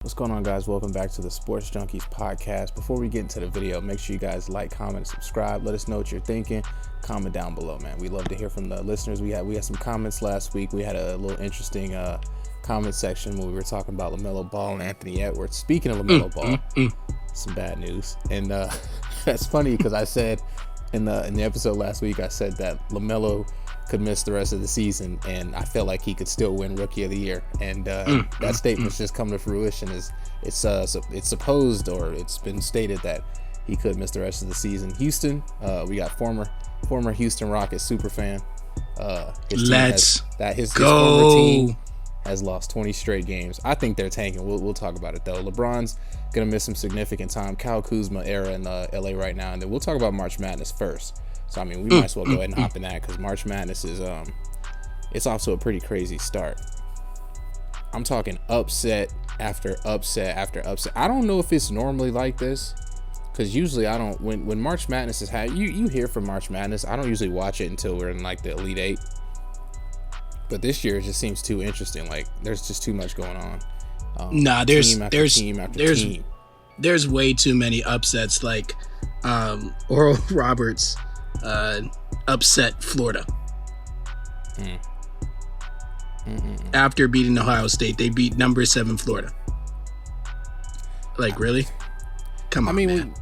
What's going on, guys? Welcome back to the Sports Junkies Podcast. Before we get into the video, make sure you guys like, comment, and subscribe. Let us know what you're thinking. Comment down below, man. We love to hear from the listeners. We had some comments last week. We had a little interesting comment section when we were talking about Lamelo Ball and Anthony Edwards. Speaking of Lamelo Ball, some bad news. And that's funny because I said in the episode last week, I said that Lamelo could miss the rest of the season, and I felt like he could still win Rookie of the Year. And that statement's just come to fruition. It's supposed, or it's been stated, that he could miss the rest of the season. Houston, we got former Houston Rockets superfan. His former team has lost 20 straight games. I think they're tanking. We'll talk about it though. LeBron's gonna miss some significant time. Kyle Kuzma era in LA right now, and then we'll talk about March Madness first. So I mean, we might as well go ahead and hop in that because March Madness is it's off to a pretty crazy start. I'm talking upset after upset after upset. I don't know if it's normally like this, because usually I don't. When March Madness is happening, you hear from March Madness. I don't usually watch it until we're in like the Elite Eight. But this year it just seems too interesting. Like there's just too much going on. There's way too many upsets. Like Oral Roberts upset Florida. After beating Ohio State, they beat number 7 Florida. Like, really? Come on, man.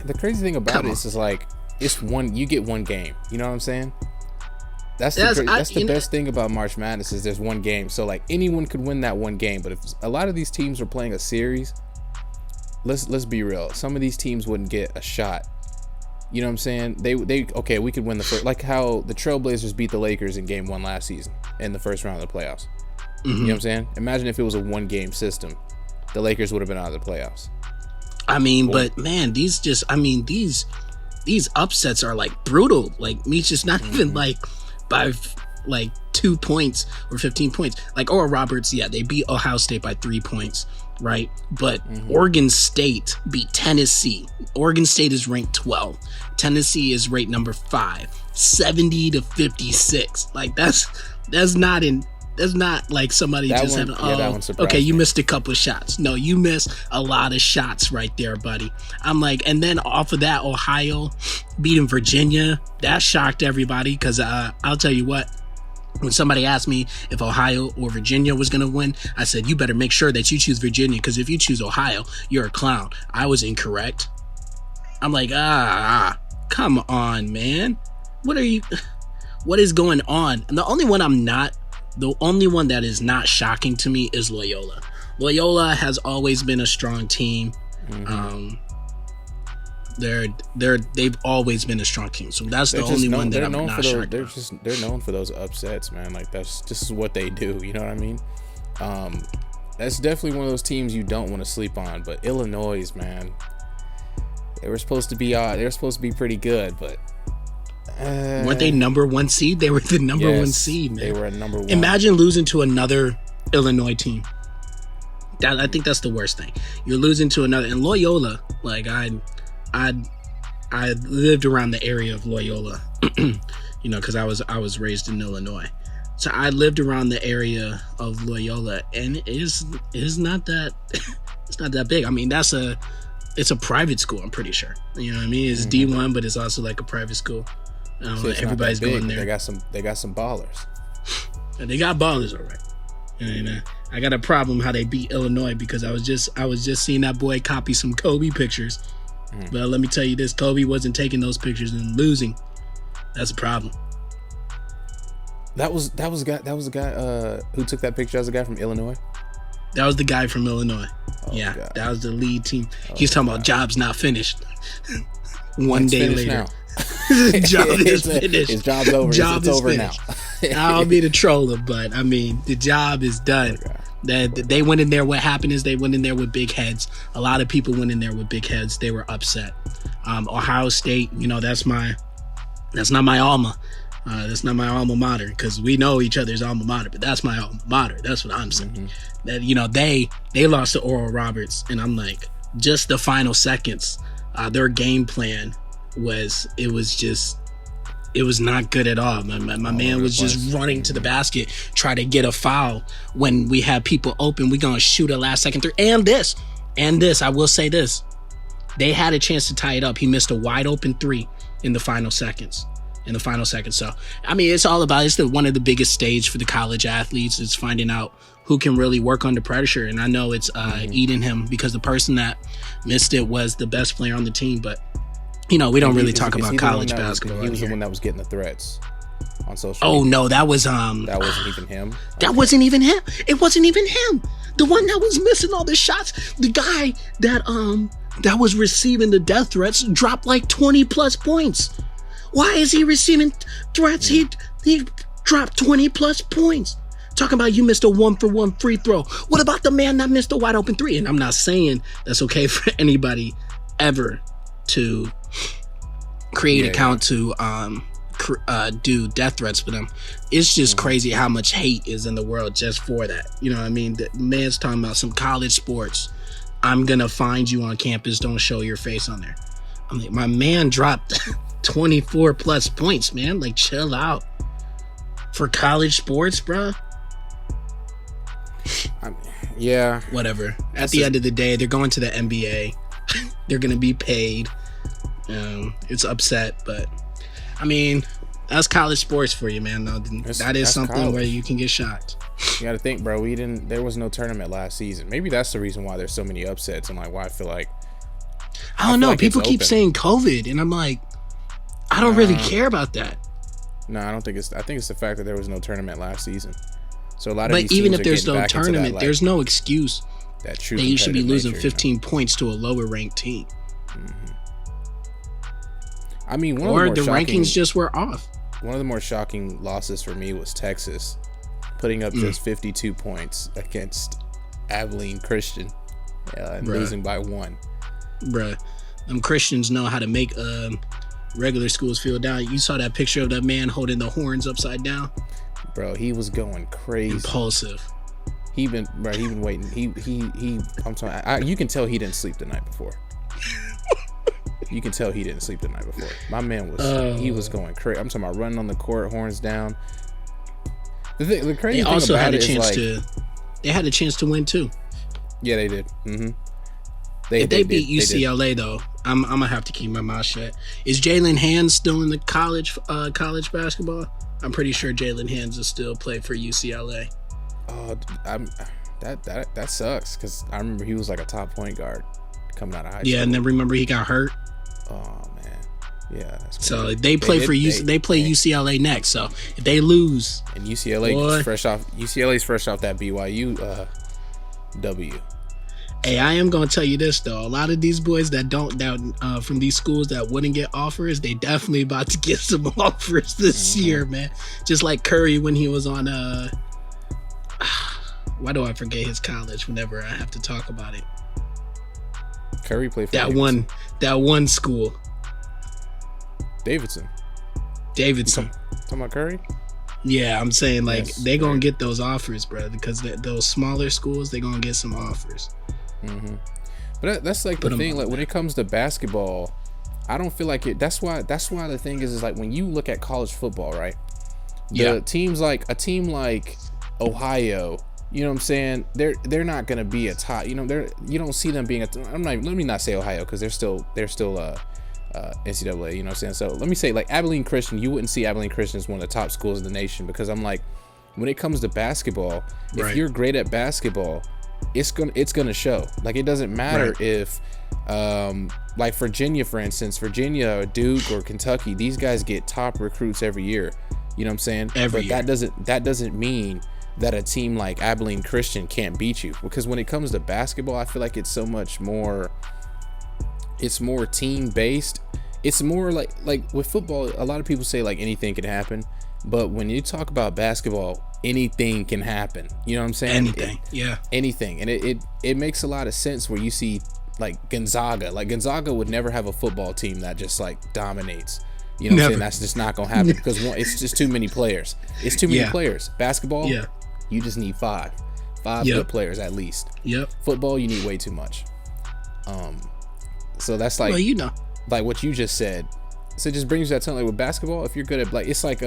The crazy thing about it is like you get one game. You know what I'm saying? That's the best thing about March Madness is there's one game. So like anyone could win that one game. But if a lot of these teams are playing a series, let's be real. Some of these teams wouldn't get a shot. You know what I'm saying? We could win the first, like how the Trailblazers beat the Lakers in game 1 last season in the first round of the playoffs. You know what I'm saying? Imagine if it was a one game system, the Lakers would have been out of the playoffs. But man, these upsets are like brutal. Like it's just not even like by like 2 points or 15 points. Like Oral Roberts, yeah, they beat Ohio State by 3 points. Right, but Oregon State beat Tennessee. Oregon State is ranked 12. Tennessee is ranked number 5. 70-56. Like that's not like somebody that just having. Okay, you missed a couple of shots. No, you missed a lot of shots right there, buddy. I'm like, and then off of that, Ohio beating Virginia. That shocked everybody because I'll tell you what. When somebody asked me if Ohio or Virginia was going to win, I said, you better make sure that you choose Virginia, because if you choose Ohio, you're a clown. I was incorrect. I'm like, come on, man. What is going on? And the only one that is not shocking to me is Loyola. Loyola has always been a strong team. They've always been a strong team, so that's the only one that I'm not shocked about. They're known for those upsets, man. Like this is what they do. You know what I mean? That's definitely one of those teams you don't want to sleep on. But Illinois, man, they were supposed to be pretty good, but weren't they number 1 seed? They were the number 1 seed, man. They were a number 1. Imagine losing to another Illinois team. I think that's the worst thing. You're losing to another, and Loyola, like I lived around the area of Loyola, because I was raised in Illinois. So I lived around the area of Loyola, and it's not that it's not that big. I mean, it's a private school, I'm pretty sure. You know what I mean? It's D1, but it's also like a private school. Everybody's going there. They got some ballers. They got ballers, all right. And I got a problem how they beat Illinois, because I was just seeing that boy copy some Kobe pictures. But let me tell you this, Kobe wasn't taking those pictures and losing. That's a problem. That was the guy who took that picture. That was the guy from Illinois. That was the guy from Illinois. Yeah, God. That was the lead team. He's talking about job's not finished. One day later. Job is finished. His job's over. It's over now. I'll be the troller, but I mean, the job is done. Okay. They went in there. What happened is they went in there with big heads. A lot of people went in there with big heads. They were upset. Ohio State, that's not my alma. That's not my alma mater, because we know each other's alma mater, but that's my alma mater. That's what I'm saying. That they lost to Oral Roberts, and I'm like, just the final seconds, their game plan was just It was not good at all. My man was just running to the basket, try to get a foul when we had people open. We gonna shoot a last second three. And this, I will say this. They had a chance to tie it up. He missed a wide open three in the final seconds. So, I mean, it's all about, one of the biggest stage for the college athletes is finding out who can really work under pressure. And I know it's eating him because the person that missed it was the best player on the team, but we don't really talk about college basketball. He was the one that was getting the threats on social media. Oh, no, that wasn't even him? That wasn't even him. It wasn't even him. The one that was missing all the shots, the guy that was receiving the death threats dropped like 20 plus points. Why is he receiving threats? He dropped 20 plus points. Talking about you missed a 1-for-1 free throw. What about the man that missed a wide open three? And I'm not saying that's okay for anybody ever to create an account to do death threats for them. It's just crazy how much hate is in the world just for that. You know what I mean? The man's talking about some college sports. I'm gonna find you on campus. Don't show your face on there. I'm like, my man dropped 24 plus points, man. Like, chill out. For college sports, bro. Yeah. Whatever. At the end of the day, they're going to the NBA. They're gonna be paid. It's upset, but I mean, that's college sports for you, man. That is something college. Where you can get shocked. You got to think, bro. There was no tournament last season. Maybe that's the reason why there's so many upsets and like why I feel like. I don't know. People keep saying COVID, and I'm like, I don't really care about that. No, I don't think it's. I think it's the fact that there was no tournament last season. So a lot of these even teams if there's no tournament, that, there's no excuse that true that you should be losing nature, 15 points to a lower ranked team. Mm-hmm. I mean, the rankings just were off. One of the more shocking losses for me was Texas putting up just 52 points against Abilene Christian and losing by 1. Bruh, them Christians know how to make regular schools feel down. You saw that picture of that man holding the horns upside down? Bro, he was going crazy. Impulsive. He been waiting. I'm sorry. You can tell he didn't sleep the night before. You can tell he didn't sleep the night before. My man he was going crazy. I'm talking about running on the court, horns down. The crazy thing about it is like they had a chance to win too. Yeah, they did. Mm-hmm. If they beat UCLA though, I'm gonna have to keep my mouth shut. Is Jalen Hands still in the college basketball? I'm pretty sure Jalen Hands will still play for UCLA. Oh, that sucks because I remember he was like a top point guard coming out of high school. Yeah, and then remember he got hurt. Oh man, yeah. That's so they play UCLA next. So if they lose, and UCLA's fresh off that BYU W. Hey, I am gonna tell you this though. A lot of these boys that from these schools that wouldn't get offers, they definitely about to get some offers this year, man. Just like Curry when he was on why do I forget his college whenever I have to talk about it? Curry played for that one school. Davidson. Talking about Curry? Yeah, I'm saying they gonna get those offers, bro, because those smaller schools, they gonna get some offers. Mm-hmm. But that's like the thing. Like when it comes to basketball, I don't feel like it. That's why the thing is like when you look at college football, right? Teams like a team like Ohio, you know what I'm saying? They're not gonna be a top. You know, you don't see them being let me not say Ohio because they're still NCAA. You know what I'm saying? So let me say like Abilene Christian. You wouldn't see Abilene Christian as one of the top schools in the nation because I'm like, when it comes to basketball, if you're great at basketball, it's gonna show. Like it doesn't matter if like Virginia, for instance, Virginia or Duke or Kentucky, these guys get top recruits every year. You know what I'm saying? Every year. That doesn't mean that a team like Abilene Christian can't beat you, because when it comes to basketball, I feel like it's so much more. It's more team based. It's more like with football, a lot of people say like anything can happen, but when you talk about basketball, anything can happen. You know what I'm saying? Anything. And it makes a lot of sense where you see like Gonzaga. Like Gonzaga would never have a football team that just like dominates. You know what I'm saying? That's just not gonna happen because it's just too many players. It's too many players. Basketball, you just need five good players at least. Football, you need way too much. So that's like, well, you know, like what you just said. So it just brings you that something like with basketball. If you're good at, like, it's like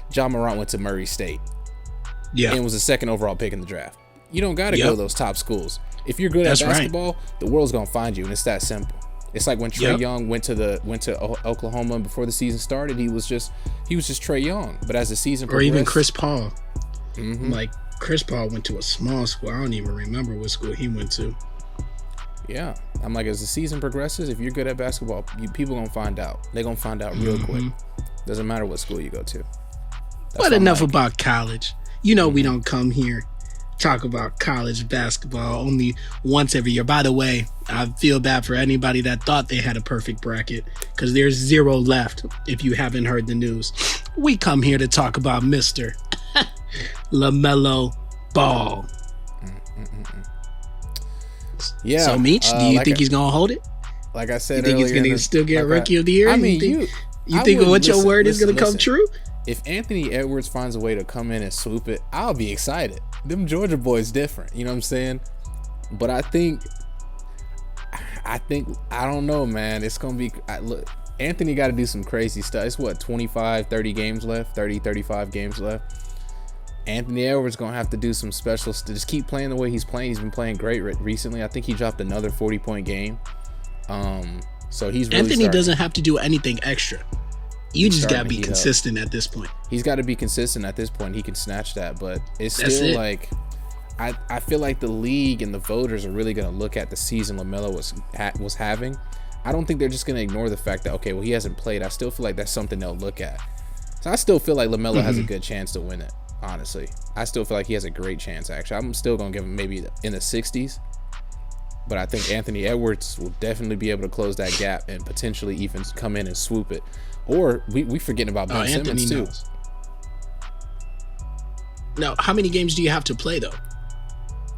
John Morant went to Murray State. Yeah. And was the second overall pick in the draft. You don't got to go to those top schools. If you're good at basketball, the world's going to find you, and it's that simple. It's like when Trae Young went to Oklahoma before the season started, he was just Trae Young. But as the season progressed, or even Chris Paul. Like Chris Paul went to a small school. I don't even remember what school he went to. Yeah, I'm like, as the season progresses, if you're good at basketball, people gonna find out. They're gonna find out real quick. Doesn't matter what school you go to. But enough about college. You know, we don't come here talk about college basketball only once every year. By the way, I feel bad for anybody that thought they had a perfect bracket, because there's 0 left. If you haven't heard the news, we come here to talk about Mr. Lamelo Ball. Yeah. So, Meech, do you think he's gonna hold it? Like I said, you think he's gonna still get Rookie of the Year? I mean, you think what your word is gonna come true? If Anthony Edwards finds a way to come in and swoop it, I'll be excited. Them Georgia boys different, you know what I'm saying? But I think I don't know, man. It's gonna be look. Anthony got to do some crazy stuff. It's what, 25, 30 games left, 30, 35 games left. Anthony Edwards gonna have to do some special stuff. Just keep playing the way he's playing. He's been playing great recently. I think he dropped another 40-point game. So he's really Anthony doesn't have to do anything extra. You just gotta be consistent at this point. He's got to be consistent at this point. He can snatch that, but it's still like I feel like the league and the voters are really gonna look at the season LaMelo was having. I don't think they're just gonna ignore the fact that, okay, well, he hasn't played. I still feel like that's something they'll look at. So I still feel like LaMelo has a good chance to win it. Honestly, I still feel like he has a great chance. Actually, I'm still gonna give him maybe in the 60s. But I think Anthony Edwards will definitely be able to close that gap and potentially even come in and swoop it. Or we forgetting about Ben Simmons too. Knows. Now, how many games do you have to play though?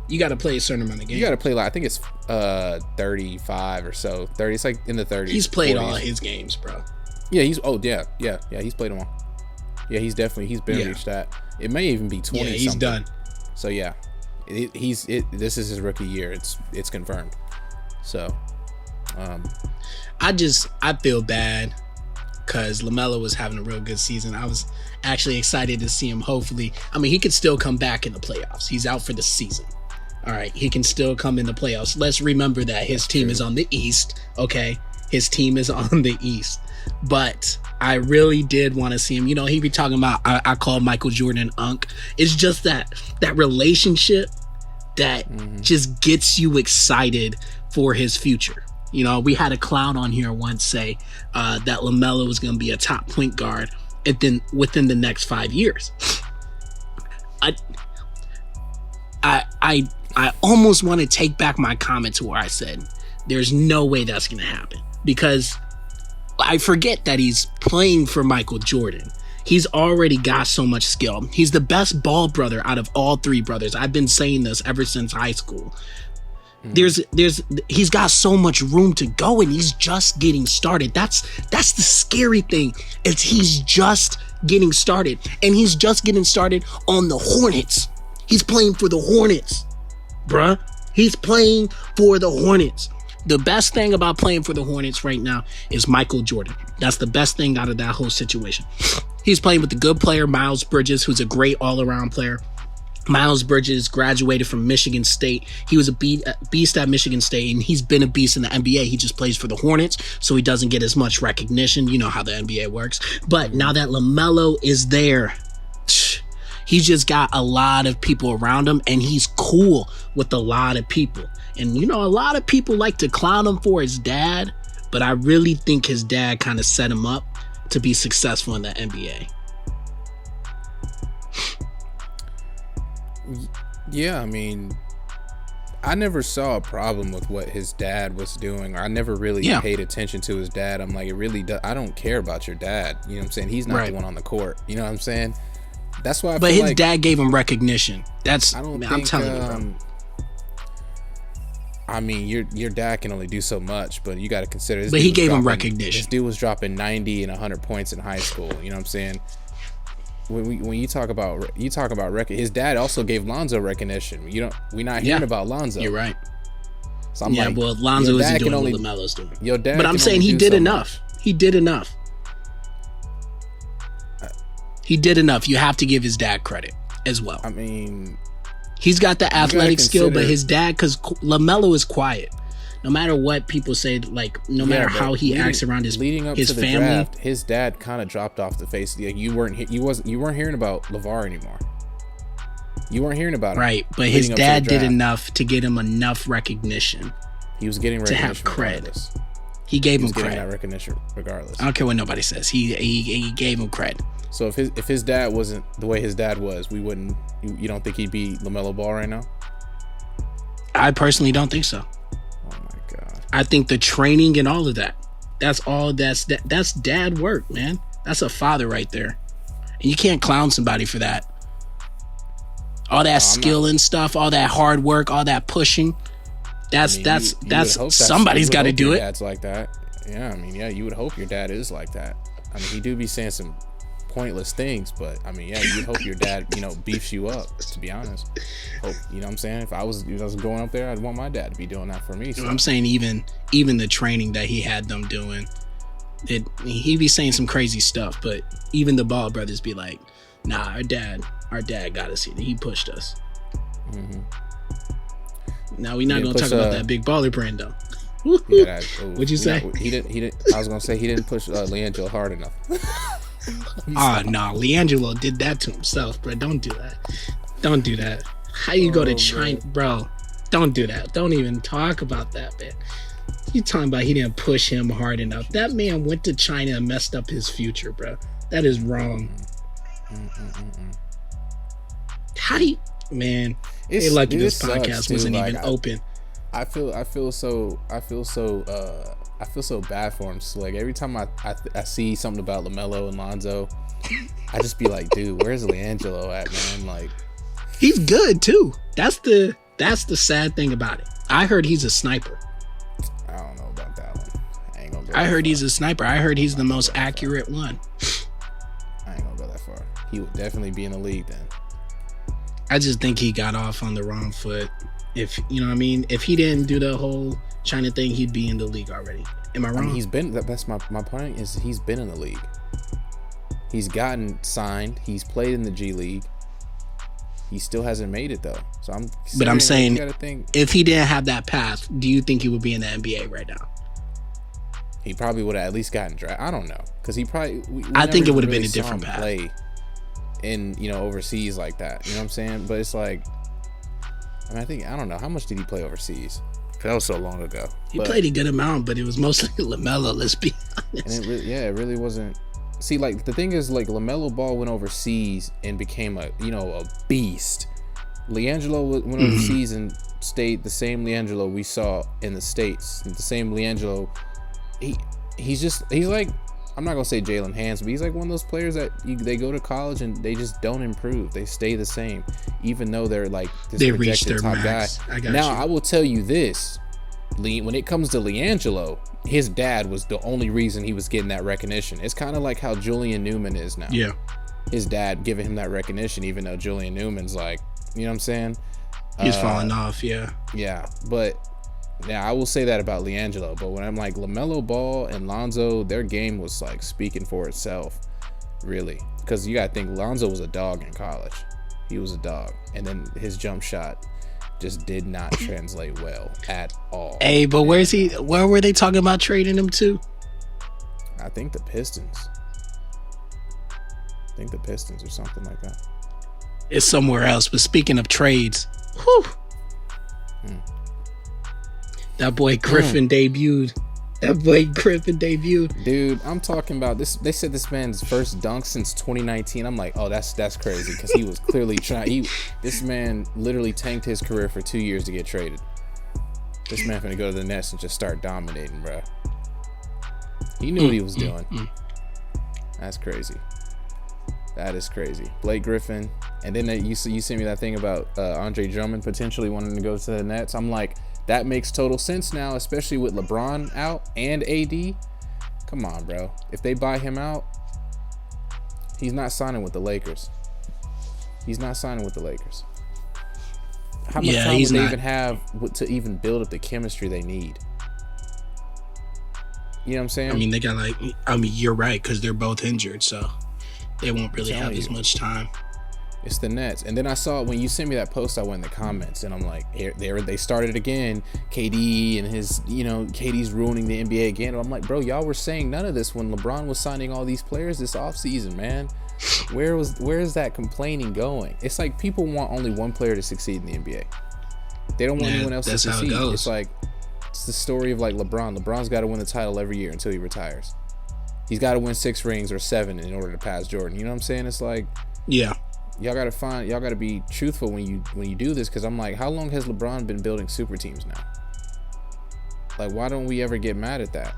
You got to play a certain amount of games. You got to play, like, I think it's 35 or so. 30. It's like in the 30s. He's played 40s. all his games, bro. Yeah, he's he's played them all. Yeah, he's been reached that. It may even be 20. Yeah, he's done. So yeah, this is his rookie year. It's confirmed. So, I feel bad because LaMelo was having a real good season. I was actually excited to see him. Hopefully, I mean, he could still come back in the playoffs. He's out for the season. All right, he can still come in the playoffs. Let's remember that his team is on the East. Okay, his team is on the East. But I really did want to see him. You know, he be talking about, I call Michael Jordan Unc. It's just that relationship that just gets you excited for his future. You know, we had a clown on here once say that LaMelo was going to be a top point guard within the next 5 years. I almost want to take back my comment to where I said there's no way that's going to happen, because I forget that he's playing for Michael Jordan. He's already got so much skill. He's the best ball brother out of all three brothers. I've been saying this ever since high school. He's got so much room to go, and he's just getting started. That's the scary thing, is he's just getting started, and he's just getting started on the Hornets. He's playing for the Hornets, bruh. He's playing for the Hornets. The best thing about playing for the Hornets right now is Michael Jordan. That's the best thing out of that whole situation. He's playing with the good player, Miles Bridges, who's a great all-around player. Miles Bridges graduated from Michigan State. He was a beast at Michigan State, and he's been a beast in the NBA. He just plays for the Hornets, so he doesn't get as much recognition. You know how the NBA works. But now that LaMelo is there, he's just got a lot of people around him, and he's cool with a lot of people. And, you know, a lot of people like to clown him for his dad, but I really think his dad kind of set him up to be successful in the NBA. Yeah, I mean, I never saw a problem with what his dad was doing. I never really paid attention to his dad. I'm like, I don't care about your dad. You know what I'm saying? He's not the one on the court. You know what I'm saying? That's why But his dad gave him recognition. I'm telling you, bro. I mean, your dad can only do so much, but you got to consider this. But he gave him recognition. This dude was dropping 90 and 100 points in high school. You know what I'm saying? When you talk about his dad also gave Lonzo recognition. We're not hearing about Lonzo. You're right. So I'm like, well, Lonzo isn't doing what LaMelo's doing. Your dad, but I'm saying he did enough. He did enough. He did enough. You have to give his dad credit as well. I mean, he's got the athletic skill, but his dad, because Lamelo is quiet. No matter what people say, like no matter how he acts around his family, draft, his dad kind of dropped off the face. Like you weren't hearing about LeVar anymore. You weren't hearing about him, right? But his dad did enough to get him enough recognition. He was getting recognition to have cred. Regardless. He gave him getting cred. That recognition regardless. I don't care what nobody says. He gave him cred. So if his dad wasn't the way his dad was, we wouldn't. You don't think he'd be LaMelo Ball right now? I personally don't think so. Oh my god! I think the training and all of that. That's all. That's dad work, man. That's a father right there, and you can't clown somebody for that. All that skill and stuff, all that hard work, all that pushing. That's somebody's got to do it. Dad's like that. Yeah, I mean, yeah, you would hope your dad is like that. I mean, he do be saying some pointless things, but I mean, yeah, you'd hope your dad, beefs you up, to be honest. Hope, you know what I'm saying? If I was going up there, I'd want my dad to be doing that for me. So. I'm saying even the training that he had them doing, he'd be saying some crazy stuff, but even the Ball brothers be like, nah, our dad got us here. He pushed us. Mm-hmm. Now we're not going to talk about that big baller brand though. Yeah, what'd you say? He didn't. I was going to say he didn't push LeAngelo hard enough. No, LeAngelo did that to himself, bro. Don't do that. Don't do that. How you go to China, bro? Don't do that. Don't even talk about that, man. You talking about he didn't push him hard enough? That man went to China and messed up his future, bro. That is wrong. How do you, man? They lucky this podcast wasn't even open. I feel so bad for him. So like every time I see something about LaMelo and Lonzo, I just be like, dude, where's LeAngelo at, man? Like, he's good too. That's the sad thing about it. I heard he's a sniper. I don't know about that one. I ain't gonna go. I heard he's a sniper. I heard he's the most accurate one. I ain't gonna go that far. He would definitely be in the league then. I just think he got off on the wrong foot. If you know what I mean, if he didn't do the whole China thing, he'd be in the league already. Am I wrong? I mean, that's my point is he's been in the league. He's gotten signed. He's played in the G League. He still hasn't made it though. So I'm saying if he didn't have that path, do you think he would be in the NBA right now? He probably would have at least gotten drafted. I don't know, because he probably. I think it would have been a different path. Play in overseas like that. You know what I'm saying? But it's like, I mean, I don't know, how much did he play overseas? That was so long ago. He played a good amount, but it was mostly LaMelo. Let's be honest. And it really wasn't. See, like the thing is, like LaMelo Ball went overseas and became a beast. LeAngelo went overseas and stayed the same LeAngelo we saw in the States. The same LeAngelo. He's like, I'm not gonna say Jalen Hands, but he's like one of those players that they go to college and they just don't improve. They stay the same, even though they're like this projected top max guy. I will tell you this: when it comes to LeAngelo, his dad was the only reason he was getting that recognition. It's kind of like how Julian Newman is now. Yeah, his dad giving him that recognition, even though Julian Newman's like, you know what I'm saying? He's falling off. Yeah. Yeah, but. Yeah, I will say that about LeAngelo, but when I'm like LaMelo Ball and Lonzo, their game was like speaking for itself, really. Because you gotta think Lonzo was a dog in college. He was a dog, and then his jump shot just did not translate well at all. Hey, but where's he? Where were they talking about trading him to? I think the Pistons. Or something like that. It's somewhere else. But speaking of trades, whew. That boy Griffin debuted. Dude, I'm talking about this. They said this man's first dunk since 2019. I'm like, oh, that's crazy, because he was clearly trying. This man literally tanked his career for 2 years to get traded. This man finna go to the Nets and just start dominating, bro. He knew what he was doing. That's crazy. That is crazy. Blake Griffin, and then you sent me that thing about Andre Drummond potentially wanting to go to the Nets. I'm like, that makes total sense now, especially with LeBron out and AD. Come on, bro. If they buy him out, he's not signing with the Lakers. How much time would they even have to even build up the chemistry they need? You know what I'm saying? I mean, you're right, because they're both injured, so They won't really have as much time. It's the Nets. And then I saw when you sent me that post, I went in the comments and I'm like, they started again. KD and his, KD's ruining the NBA again. And I'm like, bro, y'all were saying none of this when LeBron was signing all these players this offseason, man. Where is that complaining going? It's like people want only one player to succeed in the NBA. They don't want anyone else to succeed. It's like, it's the story of like LeBron. LeBron's got to win the title every year until he retires. He's got to win 6 rings or 7 in order to pass Jordan. You know what I'm saying? It's like, yeah. Y'all gotta be truthful when you do this, because I'm like, how long has LeBron been building super teams now? Like, why don't we ever get mad at that?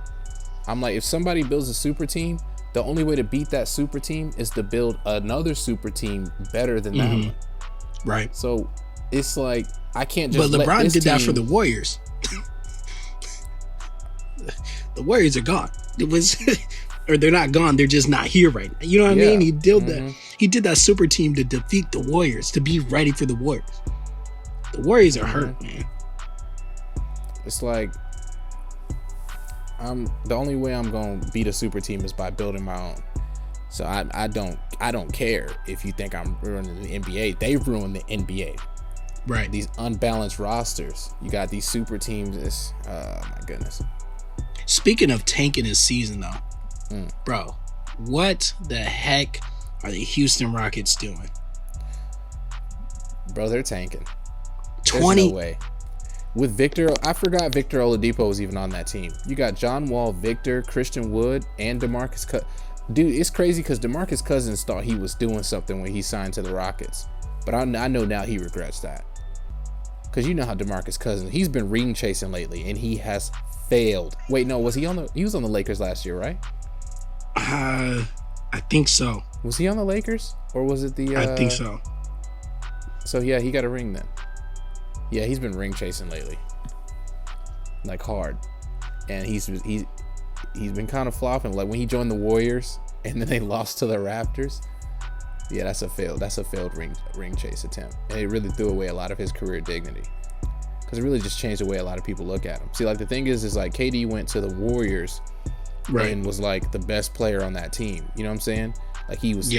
I'm like, if somebody builds a super team, the only way to beat that super team is to build another super team better than that one. Right. So it's like, I can't just. But LeBron did that for the Warriors. The Warriors are gone. It was. Or they're not gone, they're just not here right now. You know what I mean? He did that. He did that super team to defeat the Warriors, to be ready for the Warriors. The Warriors are hurt, man. It's like, the only way I'm gonna beat a super team is by building my own. So I don't care if you think I'm ruining the NBA. They ruined the NBA. Right. These unbalanced rosters. You got these super teams. It's my goodness. Speaking of tanking this season though. Bro, what the heck are the Houston Rockets doing? Bro, they're tanking. 20. There's no way. With Victor, I forgot Victor Oladipo was even on that team. You got John Wall, Victor, Christian Wood, and DeMarcus Cousins. Dude, it's crazy because DeMarcus Cousins thought he was doing something when he signed to the Rockets. But I know now he regrets that. Because you know how DeMarcus Cousins, he's been ring chasing lately, and he has failed. Wait, no, he was on the Lakers last year, right? I think so. Was he on the Lakers, or was it the? I think so. So yeah, he got a ring then. Yeah, he's been ring chasing lately, like hard, and he's been kind of flopping. Like when he joined the Warriors, and then they lost to the Raptors. Yeah, that's a failed ring chase attempt, and it really threw away a lot of his career dignity, because it really just changed the way a lot of people look at him. See, like the thing is like KD went to the Warriors. Right. And was like the best player on that team. You know what I'm saying? Like he was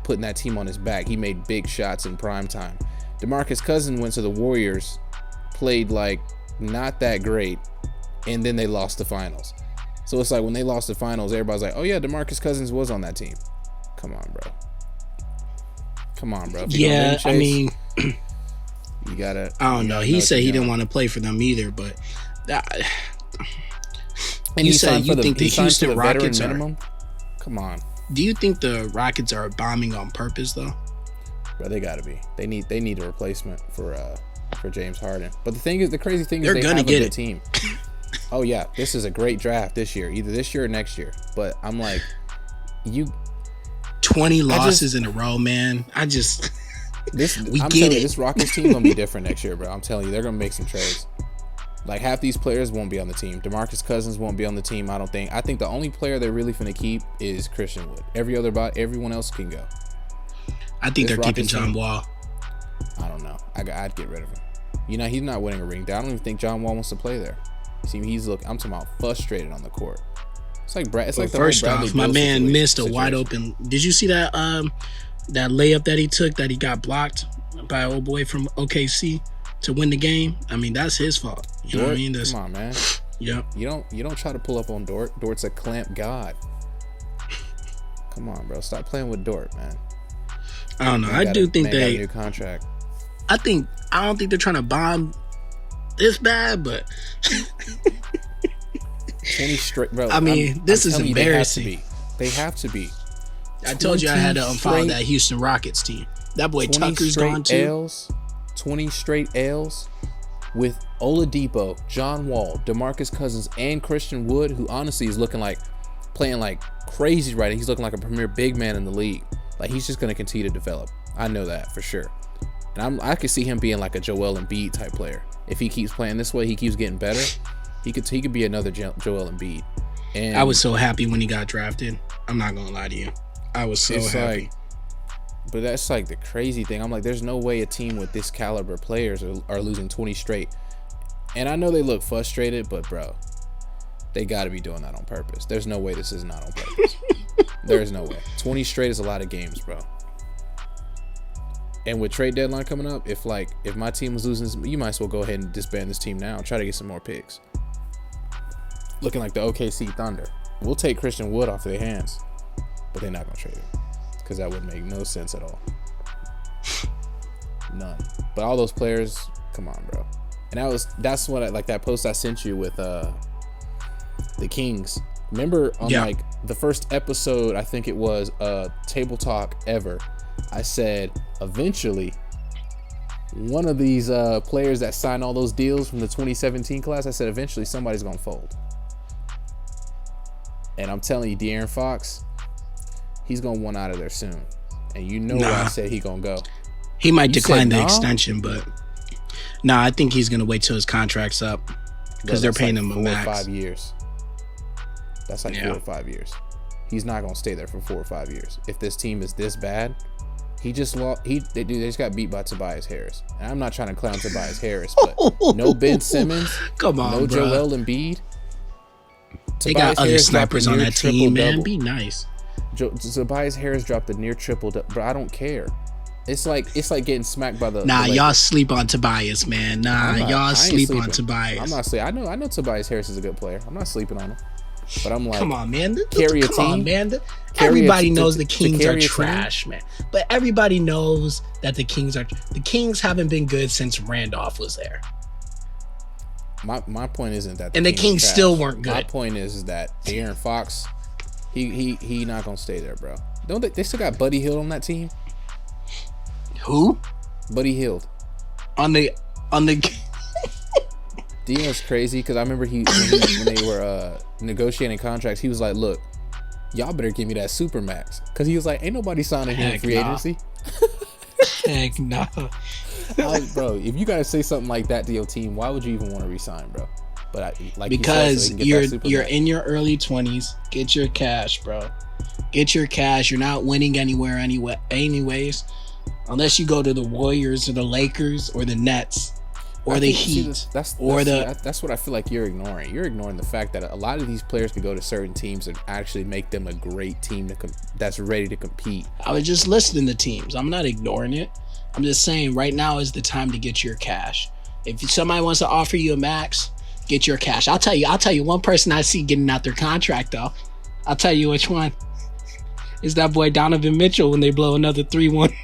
putting that team on his back. He made big shots in prime time. DeMarcus Cousins went to the Warriors, played like not that great, and then they lost the finals. So it's like when they lost the finals, everybody's like, oh yeah, DeMarcus Cousins was on that team. Come on, bro. Yeah, I mean, you gotta. I don't know. He said he didn't want to play for them either, but. And you think the Houston Rockets are? Come on. Do you think the Rockets are bombing on purpose though? Bro, they gotta be. They need a replacement for James Harden. But the crazy thing is they're gonna have get a good team. Oh yeah, this is a great draft this year, either this year or next year. But I'm like, 20 losses in a row, man. This Rockets team gonna be different next year, bro. I'm telling you, they're gonna make some trades. Like half these players won't be on the team. DeMarcus Cousins won't be on the team. I think the only player they're really finna keep is Christian Wood. Everyone else can go. I think they're keeping John Wall. I don't know. I'd get rid of him. You know, he's not winning a ring. I don't even think John Wall wants to play there. See, I'm talking about frustrated on the court. It's like Brad. It's like the first off, my man missed a wide open. Did you see that that layup that he took that he got blocked by an old boy from OKC to win the game? I mean, that's his fault. You know what I mean? Come on, man. Yep. You don't try to pull up on Dort. Dort's a clamp god. Come on, bro. Stop playing with Dort, man. I don't know. I do think they got a new contract. I don't think they're trying to bomb this bad, but 20 straight, bro. I mean, this is embarrassing. They have to be. I told you I had to unfollow that Houston Rockets team. That boy Tucker's gone too. 20 straight L's with Oladipo, John Wall, DeMarcus Cousins, and Christian Wood, who honestly is playing like crazy right now. He's looking like a premier big man in the league. Like, he's just going to continue to develop. I know that for sure. And I could see him being like a Joel Embiid type player. If he keeps playing this way, he keeps getting better. He could be another Joel Embiid. And I was so happy when he got drafted. I'm not going to lie to you. I was so happy. But that's like the crazy thing. I'm like, there's no way a team with this caliber players are losing 20 straight. And I know they look frustrated, but bro, they got to be doing that on purpose. There's no way this is not on purpose. There is no way. 20 straight is a lot of games, bro. And with trade deadline coming up, if my team was losing, you might as well go ahead and disband this team now and try to get some more picks. Looking like the OKC Thunder. We'll take Christian Wood off their hands, but they're not gonna trade him because that would make no sense at all. None. But all those players, come on, bro. And that's what that post I sent you with the Kings. Remember on the first episode, I think it was Table Talk ever, I said eventually one of these players that signed all those deals from the 2017 class, I said eventually somebody's gonna fold. And I'm telling you, De'Aaron Fox, he's gonna want out of there soon. And you know where I said he gonna go. He might decline the extension, but I think he's gonna wait till his contract's up because they're paying him a max. 4 or 5 years. That's 4 or 5 years. He's not gonna stay there for 4 or 5 years. If this team is this bad, he just lost. They just got beat by Tobias Harris. And I'm not trying to clown Tobias Harris, but no Ben Simmons, come on, no bro. Joel Embiid. They got other snipers on that team, man. Be nice. Tobias Harris dropped a near triple, but I don't care. It's like getting smacked by the. Y'all sleep on Tobias, man. Y'all sleep on Tobias. I'm not sleeping. I know Tobias Harris is a good player. I'm not sleeping on him. But I'm like, come on, man. Carry a team. Come on, man. Everybody knows the Kings are trash, man. But everybody knows that the Kings haven't been good since Randolph was there. My point isn't that the Kings still weren't good. My point is that De'Aaron Fox, he not gonna stay there, bro. Don't they still got Buddy Hield on that team? Who? Buddy Hield. On the Dion's crazy because I remember when they were negotiating contracts, he was like, "Look, y'all better give me that super max," because he was like, "Ain't nobody signing him in free agency." Heck no. Bro, if you gotta say something like that to your team, why would you even want to resign, bro? But because you're in your early 20s, get your cash, bro. Get your cash. You're not winning anywhere anyways, unless you go to the Warriors or the Lakers or the Nets. Or the Heat. That's what I feel like you're ignoring. You're ignoring the fact that a lot of these players could go to certain teams and actually make them a great team that's ready to compete. I was just listing the teams. I'm not ignoring it. I'm just saying right now is the time to get your cash. If somebody wants to offer you a max, get your cash. I'll tell you one person I see getting out their contract though. I'll tell you which one. It's that boy Donovan Mitchell when they blow another 3-1.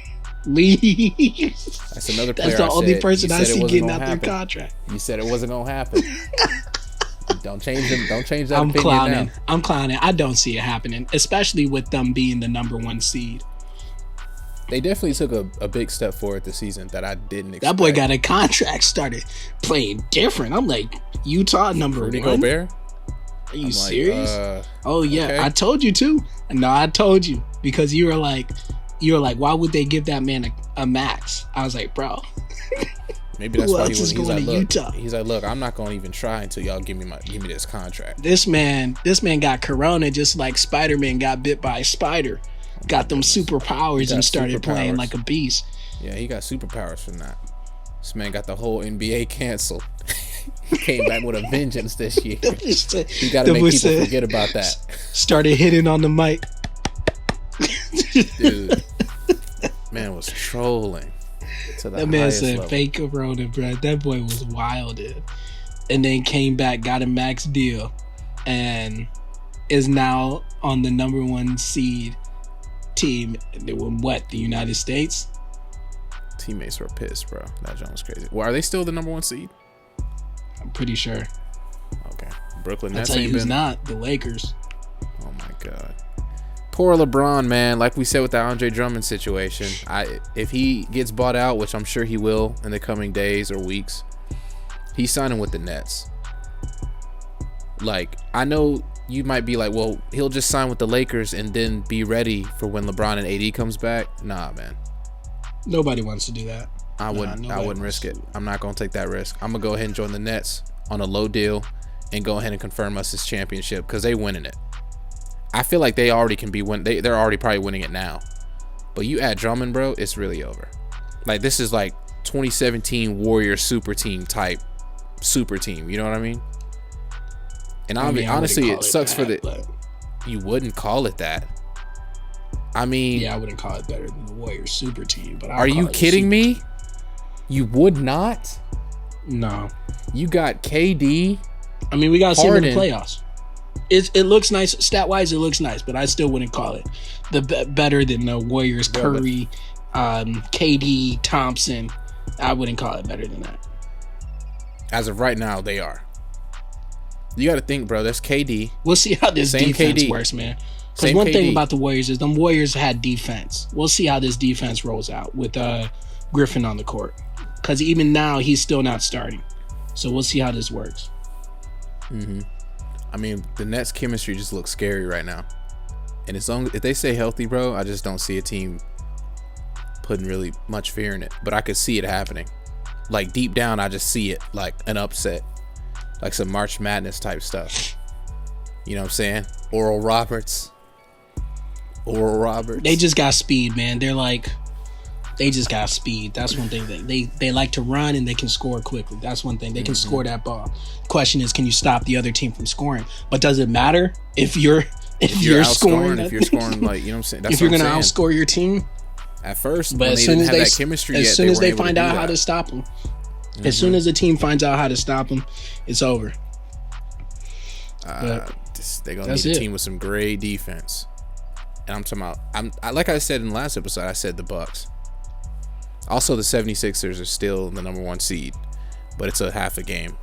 Leave. That's another player. That's the only person I see getting out their contract. You said it wasn't gonna happen. Don't change them. Don't change that. I'm clowning. I don't see it happening, especially with them being the number 1 seed. They definitely took a big step forward this season that I didn't expect. That boy got a contract, started playing different. I'm like, Utah number 1. Gobert? Are you serious? Oh yeah, okay. I told you too. No, I told you because you were like, why would they give that man a max? I was like, bro. Maybe that's why he's like, look, Utah? He's like, look, I'm not gonna even try until y'all give me this contract. This man got corona just like Spider-Man got bit by a spider. Got them superpowers and started playing like a beast. Yeah, he got superpowers from that. This man got the whole NBA canceled. He came back with a vengeance this year. You gotta make people forget about that. Started hitting on the mic. Dude, man was trolling to the that man said level. Fake corona, bro. That boy was wild, dude. And then came back, got a max deal, and is now on the number 1 seed team in the United States. Teammates were pissed, bro. That John was crazy. Well, are they still the number 1 seed? I'm pretty sure. Okay, Brooklyn Nets. I'll tell you who's not, the Lakers. Oh my god. Poor LeBron, man. Like we said with the Andre Drummond situation, if he gets bought out, which I'm sure he will in the coming days or weeks, he's signing with the Nets. Like, I know you might be like, well, he'll just sign with the Lakers and then be ready for when LeBron and AD comes back. Nah, man. Nobody wants to do that. I wouldn't risk it. I'm not going to take that risk. I'm going to go ahead and join the Nets on a low deal and go ahead and confirm us this championship because they winning it. I feel like they already can be they're already probably winning it now. But you add Drummond, bro, it's really over. Like, this is like 2017 Warriors super team type super team. You know what I mean? And honestly, it sucks but you wouldn't call it that. I mean, yeah, I wouldn't call it better than the Warriors super team, but are you kidding me? You would not? No. You got KD. I mean, we got to see him in the playoffs. It looks nice stat wise. It looks nice, but I still wouldn't call it better than the Warriors. Curry, KD, Thompson. I wouldn't call it better than that. As of right now, they are. You got to think, bro. That's KD. We'll see how this defense works, man. Because one thing about the Warriors is them Warriors had defense. We'll see how this defense rolls out with Griffin on the court. Because even now, he's still not starting. So we'll see how this works. Mm-hmm. I mean, the Nets' chemistry just looks scary right now. And as long if they stay healthy, bro, I just don't see a team putting really much fear in it. But I could see it happening. Like, deep down, I just see it like an upset. Like some March Madness type stuff. You know what I'm saying? Oral Roberts. They just got speed, man. They just got speed. That's one thing. They like to run and they can score quickly. That's one thing. They can score that ball. Question is, can you stop the other team from scoring? But does it matter if you're scoring? If you're scoring, like, you know what I'm saying? That's if you're going to outscore your team. At first, but as soon as that chemistry as soon as they find out how to stop them, as soon as the team finds out how to stop them, it's over. They're gonna need a team with some great defense. And I'm talking about, like I said in the last episode, I said the Bucks. Also, the 76ers are still the number 1 seed, but it's a half a game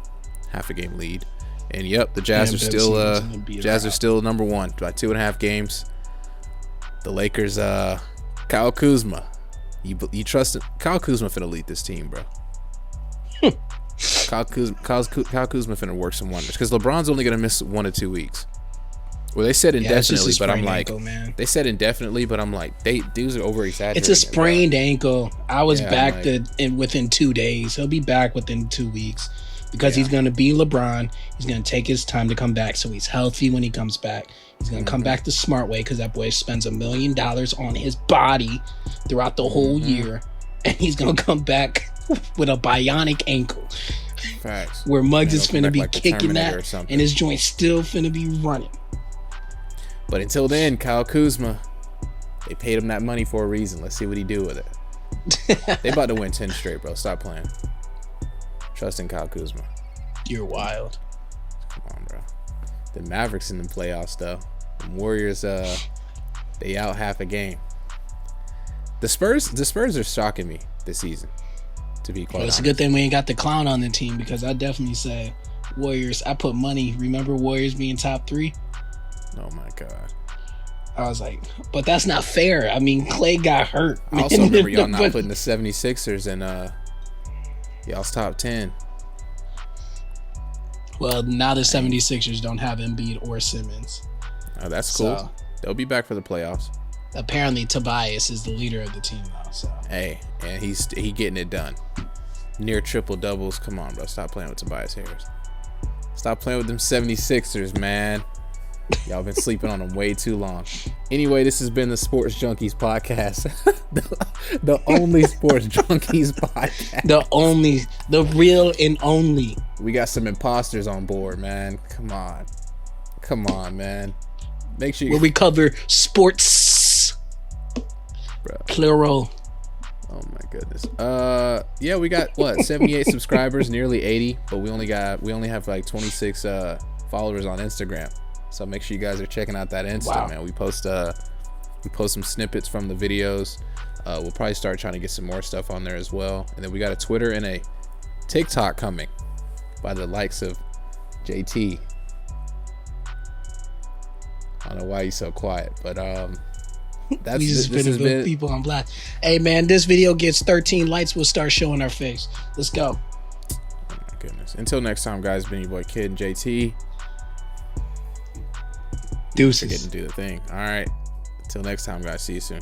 lead. And yep, the Jazz are still number 1 by 2.5 games. The Lakers, Kyle Kuzma, you trust it? Kyle Kuzma finna lead this team, bro. Kyle Kuzma finna work some wonders because LeBron's only gonna miss 1 or 2 weeks. Well, they said indefinitely, but I'm like, they said indefinitely, but I'm like, dudes are over exaggerating. It's a sprained ankle. I was back within 2 days. He'll be back within 2 weeks because he's gonna be LeBron. He's gonna take his time to come back, so he's healthy when he comes back. He's gonna come back the smart way because that boy spends $1 million on his body throughout the whole year, and he's gonna come back with a bionic ankle. Facts. Where Muggs is finna be like kicking that, and his joint still finna be running. But until then, Kyle Kuzma, they paid him that money for a reason. Let's see what he do with it. They about to win 10 straight, bro. Stop playing. Trust in Kyle Kuzma. You're wild. Come on, bro. The Mavericks in the playoffs, though. The Warriors, they out half a game. The Spurs are shocking me this season, to be quite honest. It's a good thing we ain't got the clown on the team because I definitely say Warriors. I put money. Remember Warriors being top 3? Oh my God. I was like, but that's not fair. I mean, Klay got hurt. I also remember y'all not putting the 76ers in y'all's top 10. Well, now the 76ers don't have Embiid or Simmons. Oh, that's cool. So, they'll be back for the playoffs. Apparently, Tobias is the leader of the team now. So hey, and he getting it done. Near triple doubles. Come on, bro. Stop playing with Tobias Harris. Stop playing with them 76ers, man. Y'all been sleeping on them way too long. Anyway, this has been the Sports Junkies Podcast. the only Sports Junkies Podcast. The real and only. We got some imposters on board, man. Come on, man. Make sure where we cover sports, bro. Plural. Oh my goodness. Yeah, we got 78 subscribers, nearly 80, but we only have like 26 followers on Instagram. So make sure you guys are checking out that Insta, man. We post some snippets from the videos. We'll probably start trying to get some more stuff on there as well. And then we got a Twitter and a TikTok coming by the likes of JT. I don't know why he's so quiet, but that's this has been people on blast. Hey man, this video gets 13 likes, we'll start showing our face. Let's go. Oh my goodness. Until next time, guys, been your boy Kid and JT. Deuces. Getting to do the thing. All right. Until next time, guys. See you soon.